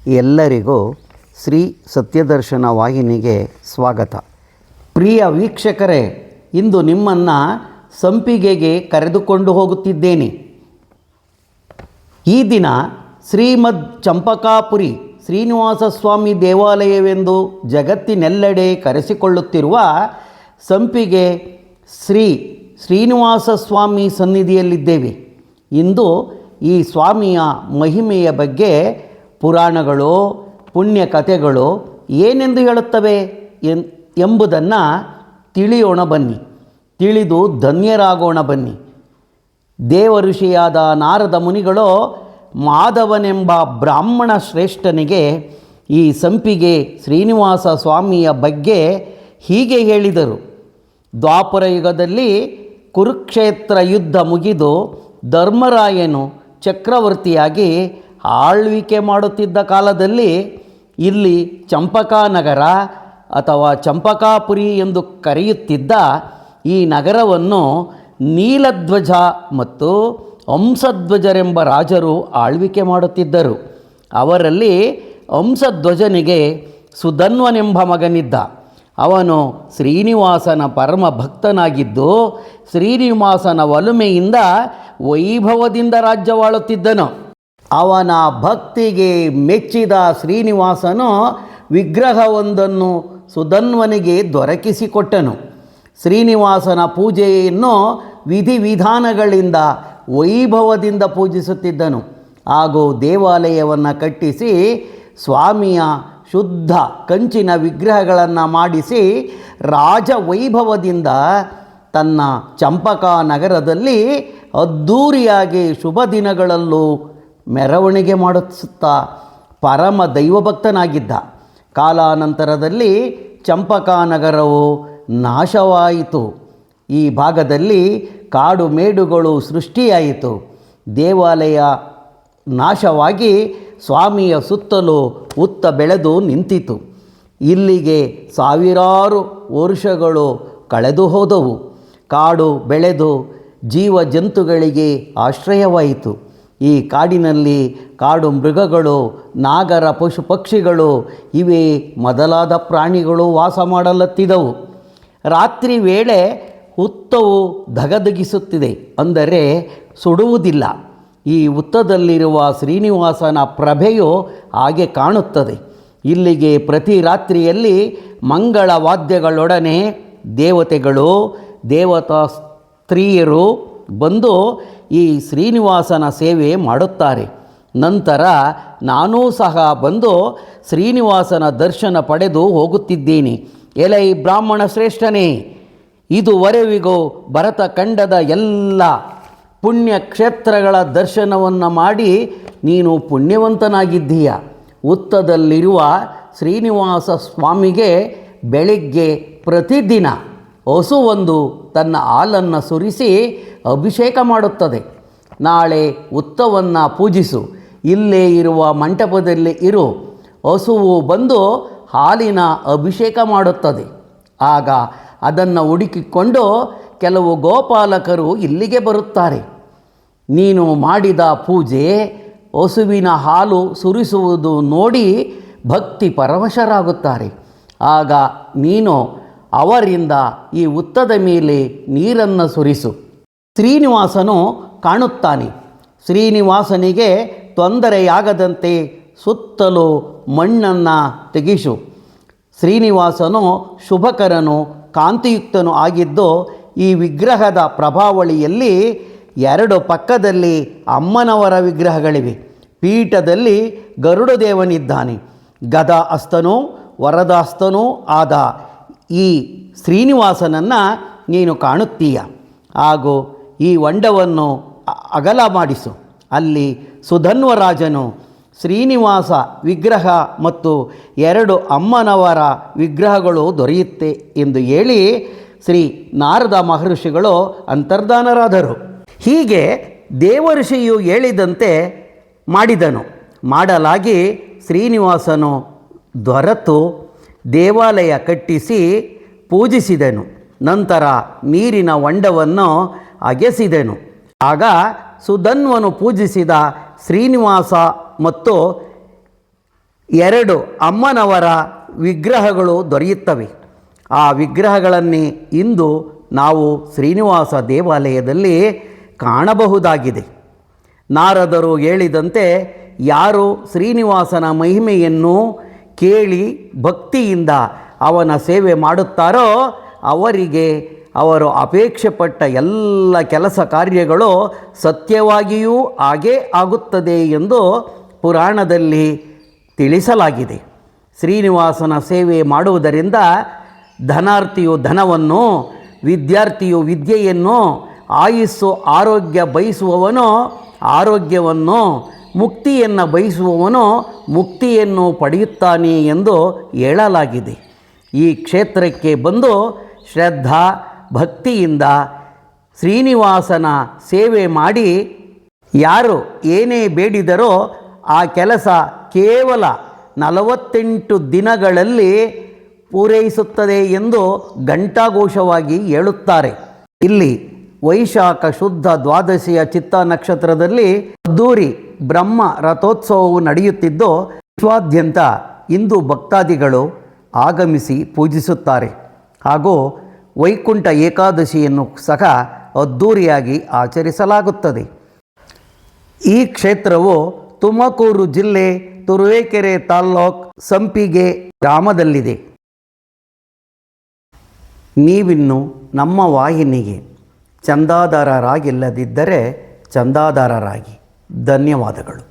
ಎಲ್ಲರಿಗೂ ಶ್ರೀ ಸತ್ಯದರ್ಶನ ವಾಹಿನಿಗೆ ಸ್ವಾಗತ. ಪ್ರಿಯ ವೀಕ್ಷಕರೇ, ಇಂದು ನಿಮ್ಮನ್ನು ಸಂಪಿಗೆಗೆ ಕರೆದುಕೊಂಡು ಹೋಗುತ್ತಿದ್ದೇನೆ. ಈ ದಿನ ಶ್ರೀಮದ್ ಚಂಪಕಾಪುರಿ ಶ್ರೀನಿವಾಸ ಸ್ವಾಮಿ ದೇವಾಲಯವೆಂದು ಜಗತ್ತಿನೆಲ್ಲೆಡೆ ಕರೆಸಿಕೊಳ್ಳುತ್ತಿರುವ ಸಂಪಿಗೆ ಶ್ರೀನಿವಾಸ ಸ್ವಾಮಿ ಸನ್ನಿಧಿಯಲ್ಲಿದ್ದೇವೆ. ಇಂದು ಈ ಸ್ವಾಮಿಯ ಮಹಿಮೆಯ ಬಗ್ಗೆ ಪುರಾಣಗಳು, ಪುಣ್ಯಕಥೆಗಳು ಏನೆಂದು ಹೇಳುತ್ತವೆ ಎಂಬುದನ್ನು ತಿಳಿಯೋಣ ಬನ್ನಿ, ತಿಳಿದು ಧನ್ಯರಾಗೋಣ ಬನ್ನಿ. ದೇವಋಷಿಯಾದ ನಾರದ ಮುನಿಗಳು ಮಾಧವನೆಂಬ ಬ್ರಾಹ್ಮಣ ಶ್ರೇಷ್ಠನಿಗೆ ಈ ಸಂಪಿಗೆ ಶ್ರೀನಿವಾಸ ಸ್ವಾಮಿಯ ಬಗ್ಗೆ ಹೀಗೆ ಹೇಳಿದರು. ದ್ವಾಪರ ಯುಗದಲ್ಲಿ ಕುರುಕ್ಷೇತ್ರ ಯುದ್ಧ ಮುಗಿದು ಧರ್ಮರಾಯನು ಚಕ್ರವರ್ತಿಯಾಗಿ ಆಳ್ವಿಕೆ ಮಾಡುತ್ತಿದ್ದ ಕಾಲದಲ್ಲಿ ಇಲ್ಲಿ ಚಂಪಕಾನಗರ ಅಥವಾ ಚಂಪಕಾಪುರಿ ಎಂದು ಕರೆಯುತ್ತಿದ್ದ ಈ ನಗರವನ್ನು ನೀಲಧ್ವಜ ಮತ್ತು ಹಂಸಧ್ವಜರೆಂಬ ರಾಜರು ಆಳ್ವಿಕೆ ಮಾಡುತ್ತಿದ್ದರು. ಅವರಲ್ಲಿ ಹಂಸಧ್ವಜನಿಗೆ ಸುಧನ್ವನೆಂಬ ಮಗನಿದ್ದ. ಅವನು ಶ್ರೀನಿವಾಸನ ಪರಮ ಭಕ್ತನಾಗಿದ್ದು ಶ್ರೀನಿವಾಸನ ಒಲುಮೆಯಿಂದ ವೈಭವದಿಂದ ರಾಜ್ಯವಾಳುತ್ತಿದ್ದನು. ಅವನ ಭಕ್ತಿಗೆ ಮೆಚ್ಚಿದ ಶ್ರೀನಿವಾಸನು ವಿಗ್ರಹವೊಂದನ್ನು ಸುಧನ್ವನಿಗೆ ದೊರಕಿಸಿಕೊಟ್ಟನು. ಶ್ರೀನಿವಾಸನ ಪೂಜೆಯನ್ನು ವಿಧಿವಿಧಾನಗಳಿಂದ ವೈಭವದಿಂದ ಪೂಜಿಸುತ್ತಿದ್ದನು. ಹಾಗೂ ದೇವಾಲಯವನ್ನು ಕಟ್ಟಿಸಿ ಸ್ವಾಮಿಯ ಶುದ್ಧ ಕಂಚಿನ ವಿಗ್ರಹಗಳನ್ನು ಮಾಡಿಸಿ ರಾಜವೈಭವದಿಂದ ತನ್ನ ಚಂಪಕಾ ನಗರದಲ್ಲಿ ಅದ್ಧೂರಿಯಾಗಿ ಶುಭ ದಿನಗಳಲ್ಲೂ ಮೆರವಣಿಗೆ ಮಾಡಿಸುತ್ತಾ ಪರಮ ದೈವಭಕ್ತನಾಗಿದ್ದ. ಕಾಲಾನಂತರದಲ್ಲಿ ಚಂಪಕಾ ನಗರವು ನಾಶವಾಯಿತು. ಈ ಭಾಗದಲ್ಲಿ ಕಾಡು ಮೇಡುಗಳು ಸೃಷ್ಟಿಯಾಯಿತು. ದೇವಾಲಯ ನಾಶವಾಗಿ ಸ್ವಾಮಿಯ ಸುತ್ತಲೂ ಹುತ್ತ ಬೆಳೆದು ನಿಂತಿತು. ಇಲ್ಲಿಗೆ ಸಾವಿರಾರು ವರ್ಷಗಳು ಕಳೆದು ಹೋದವು. ಕಾಡು ಬೆಳೆದು ಜೀವ ಜಂತುಗಳಿಗೆ ಆಶ್ರಯವಾಯಿತು. ಈ ಕಾಡಿನಲ್ಲಿ ಕಾಡು ಮೃಗಗಳು, ನಾಗರ, ಪಶು ಪಕ್ಷಿಗಳು ಇವೇ ಮೊದಲಾದ ಪ್ರಾಣಿಗಳು ವಾಸ ಮಾಡಲತ್ತಿದವು. ರಾತ್ರಿ ವೇಳೆ ಹುತ್ತವು ಧಗಧಗಿಸುತ್ತಿದೆ, ಅಂದರೆ ಸುಡುವುದಿಲ್ಲ. ಈ ಹುತ್ತದಲ್ಲಿರುವ ಶ್ರೀನಿವಾಸನ ಪ್ರಭೆಯು ಹಾಗೆ ಕಾಣುತ್ತದೆ. ಇಲ್ಲಿಗೆ ಪ್ರತಿ ರಾತ್ರಿಯಲ್ಲಿ ಮಂಗಳ ವಾದ್ಯಗಳೊಡನೆ ದೇವತೆಗಳು, ದೇವತಾ ಸ್ತ್ರೀಯರು ಬಂದು ಈ ಶ್ರೀನಿವಾಸನ ಸೇವೆ ಮಾಡುತ್ತಾರೆ. ನಂತರ ನಾನೂ ಸಹ ಬಂದು ಶ್ರೀನಿವಾಸನ ದರ್ಶನ ಪಡೆದು ಹೋಗುತ್ತಿದ್ದೇನೆ. ಎಲೈ ಬ್ರಾಹ್ಮಣ ಶ್ರೇಷ್ಠನೇ, ಇದುವರೆವಿಗೂ ಭರತ ಖಂಡದ ಎಲ್ಲ ಪುಣ್ಯಕ್ಷೇತ್ರಗಳ ದರ್ಶನವನ್ನು ಮಾಡಿ ನೀನು ಪುಣ್ಯವಂತನಾಗಿದ್ದೀಯ. ಹುತ್ತದಲ್ಲಿರುವ ಶ್ರೀನಿವಾಸ ಸ್ವಾಮಿಗೆ ಬೆಳಿಗ್ಗೆ ಪ್ರತಿದಿನ ಹಸುವೊಂದು ತನ್ನ ಹಾಲನ್ನು ಸುರಿಸಿ ಅಭಿಷೇಕ ಮಾಡುತ್ತದೆ. ನಾಳೆ ಹುತ್ತವನ್ನು ಪೂಜಿಸು. ಇಲ್ಲೇ ಇರುವ ಮಂಟಪದಲ್ಲಿ ಇರು. ಹಸುವು ಬಂದು ಹಾಲಿನ ಅಭಿಷೇಕ ಮಾಡುತ್ತದೆ. ಆಗ ಅದನ್ನು ಹುಡುಕಿಕೊಂಡು ಕೆಲವು ಗೋಪಾಲಕರು ಇಲ್ಲಿಗೆ ಬರುತ್ತಾರೆ. ನೀನು ಮಾಡಿದ ಪೂಜೆ, ಹಸುವಿನ ಹಾಲು ಸುರಿಸುವುದು ನೋಡಿ ಭಕ್ತಿ ಪರವಶರಾಗುತ್ತಾರೆ. ಆಗ ನೀನು ಅವರಿಂದ ಈ ಹುತ್ತದ ಮೇಲೆ ನೀರನ್ನು ಸುರಿಸು. ಶ್ರೀನಿವಾಸನು ಕಾಣುತ್ತಾನೆ. ಶ್ರೀನಿವಾಸನಿಗೆ ತೊಂದರೆಯಾಗದಂತೆ ಸುತ್ತಲೂ ಮಣ್ಣನ್ನು ತೆಗೆಸು. ಶ್ರೀನಿವಾಸನು ಶುಭಕರನು, ಕಾಂತಿಯುಕ್ತನು ಆಗಿದ್ದು ಈ ವಿಗ್ರಹದ ಪ್ರಭಾವಳಿಯಲ್ಲಿ ಎರಡು ಪಕ್ಕದಲ್ಲಿ ಅಮ್ಮನವರ ವಿಗ್ರಹಗಳಿವೆ. ಪೀಠದಲ್ಲಿ ಗರುಡದೇವನಿದ್ದಾನೆ. ಗದಾ ಹಸ್ತನೂ ವರದಾಸ್ತನೂ ಆದ ಈ ಶ್ರೀನಿವಾಸನನ್ನು ನೀನು ಕಾಣುತ್ತೀಯ. ಹಾಗೂ ಈ ಹೊಂಡವನ್ನು ಅಗಲ ಮಾಡಿಸು. ಅಲ್ಲಿ ಸುಧನ್ವರಾಜನು ಶ್ರೀನಿವಾಸ ವಿಗ್ರಹ ಮತ್ತು ಎರಡು ಅಮ್ಮನವರ ವಿಗ್ರಹಗಳು ದೊರೆಯುತ್ತೆ ಎಂದು ಹೇಳಿ ಶ್ರೀ ನಾರದ ಮಹರ್ಷಿಗಳು ಅಂತರ್ಧಾನರಾದರು. ಹೀಗೆ ದೇವಋಷಿಯು ಹೇಳಿದಂತೆ ಮಾಡಿದನು. ಮಾಡಲಾಗಿ ಶ್ರೀನಿವಾಸನು ದೊರೆತು ದೇವಾಲಯ ಕಟ್ಟಿಸಿ ಪೂಜಿಸಿದನು. ನಂತರ ನೀರಿನ ಹೊಂಡವನ್ನು ಅಗೆಸಿದನು. ಆಗ ಸುಧನ್ವನು ಪೂಜಿಸಿದ ಶ್ರೀನಿವಾಸ ಮತ್ತು 2 ಅಮ್ಮನವರ ವಿಗ್ರಹಗಳು ದೊರೆಯುತ್ತವೆ. ಆ ವಿಗ್ರಹಗಳನ್ನೇ ಇಂದು ನಾವು ಶ್ರೀನಿವಾಸ ದೇವಾಲಯದಲ್ಲಿ ಕಾಣಬಹುದಾಗಿದೆ. ನಾರದರು ಹೇಳಿದಂತೆ ಯಾರು ಶ್ರೀನಿವಾಸನ ಮಹಿಮೆಯನ್ನು ಕೇಳಿ ಭಕ್ತಿಯಿಂದ ಅವನ ಸೇವೆ ಮಾಡುತ್ತಾರೋ ಅವರಿಗೆ ಅವರು ಅಪೇಕ್ಷೆ ಪಟ್ಟ ಎಲ್ಲ ಕೆಲಸ ಕಾರ್ಯಗಳು ಸತ್ಯವಾಗಿಯೂ ಹಾಗೇ ಆಗುತ್ತದೆ ಎಂದು ಪುರಾಣದಲ್ಲಿ ತಿಳಿಸಲಾಗಿದೆ. ಶ್ರೀನಿವಾಸನ ಸೇವೆ ಮಾಡುವುದರಿಂದ ಧನಾರ್ಥಿಯು ಧನವನ್ನು, ವಿದ್ಯಾರ್ಥಿಯು ವಿದ್ಯೆಯನ್ನು, ಆಯುಸ್ಸು ಆರೋಗ್ಯ ಬಯಸುವವನು ಆರೋಗ್ಯವನ್ನು, ಮುಕ್ತಿಯನ್ನು ಬಯಸುವವನು ಮುಕ್ತಿಯನ್ನು ಪಡೆಯುತ್ತಾನೆ ಎಂದು ಹೇಳಲಾಗಿದೆ. ಈ ಕ್ಷೇತ್ರಕ್ಕೆ ಬಂದು ಶ್ರದ್ಧಾ ಭಕ್ತಿಯಿಂದ ಶ್ರೀನಿವಾಸನ ಸೇವೆ ಮಾಡಿ ಯಾರು ಏನೇ ಬೇಡಿದರೋ ಆ ಕೆಲಸ ಕೇವಲ 48 ದಿನಗಳಲ್ಲಿ ಪೂರೈಸುತ್ತದೆ ಎಂದು ಘಂಟಾಘೋಷವಾಗಿ ಹೇಳುತ್ತಾರೆ. ಇಲ್ಲಿ ವೈಶಾಖ ಶುದ್ಧ ದ್ವಾದಶಿಯ ಚಿತ್ತ ನಕ್ಷತ್ರದಲ್ಲಿ ಅದ್ದೂರಿ ಬ್ರಹ್ಮ ರಥೋತ್ಸವವು ನಡೆಯುತ್ತಿದ್ದು ವಿಶ್ವಾದ್ಯಂತ ಹಿಂದೂ ಭಕ್ತಾದಿಗಳು ಆಗಮಿಸಿ ಪೂಜಿಸುತ್ತಾರೆ. ಹಾಗೂ ವೈಕುಂಠ ಏಕಾದಶಿಯನ್ನು ಸಹ ಅದ್ದೂರಿಯಾಗಿ ಆಚರಿಸಲಾಗುತ್ತದೆ. ಈ ಕ್ಷೇತ್ರವು ತುಮಕೂರು ಜಿಲ್ಲೆ ತುರುವೇಕೆರೆ ತಾಲ್ಲೂಕು ಸಂಪಿಗೆ ಗ್ರಾಮದಲ್ಲಿದೆ. ನೀವಿನ್ನು ನಮ್ಮ ವಾಹಿನಿಗೆ ಚಂದಾದಾರರಾಗಿಲ್ಲದಿದ್ದರೆ ಚಂದಾದಾರರಾಗಿ. ಧನ್ಯವಾದಗಳು.